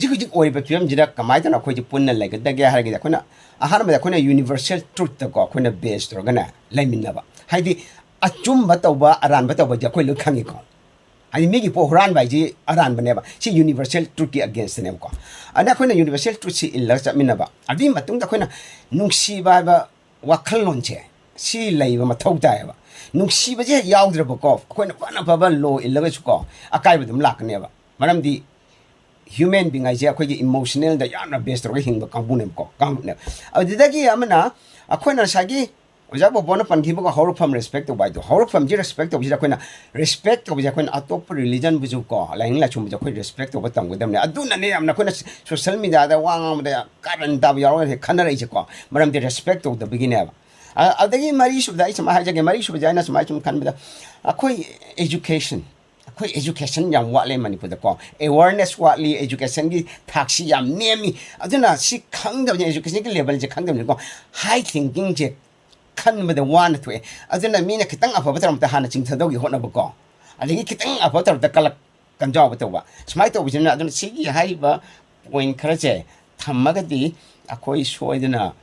Huji oiba film jira kamaita na khoji punna like da gya haragi da khona ahar ma khona universal truth ta ko khona based ro gana laiminna ba haidi achum batawba aran batawba ja khoi lu khangi ko haidi migi po horan bai ji aran bane ba si universal truth ki against ne ko ana khona universal truth si illa cha minna ba adi matung da khona nungsi ba ba wakhal lon che si laiba ma thau ta ba nungsi ba je yaudra ba ko khona bana ba lo illa ga chu ko akai ba dum lak ne ba maram di human being aja ko emotional da yana based ro hing ba kambune ko kambune adidagi amana akhona sagi oja bo bona pan gibo ko horror from respect to by the horror from respect to jira koina respect to ja koina atop religion buju ko lain la chum ja ko respect to batam godam ne aduna ne amna koina social media da wang da karan da ya ro khanara je ko maram de respect to the beginner adagi mari shu da isma ha ja ge mari shu ja na sma chum khan da akoi education koi education yam watle manipur da ko awareness watli education gi thaksi yam nemi aduna si khangda education gi level je khangda ko high thinking je khan ma da wan to aduna mina kitang afa batam ta hana ching thado gi hona ba ko adigi kitang afa tar da kalak kan jaw ba to ba smai to bijina aduna si gi hai ba point khara je thammaga di akoi soiduna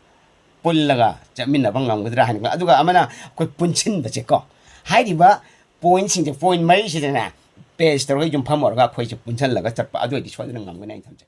pullaga jamina bangam gudra han aduga amana koi punchin ba je ko hai di ba point sing je point mai si na page ตรงนี้จุ่มพามอร์ก็คุยจะปุ่นชั้นแล้วก็จัดปะด้วยที่ช่วยเรื่องงานก็ได้ทำใจ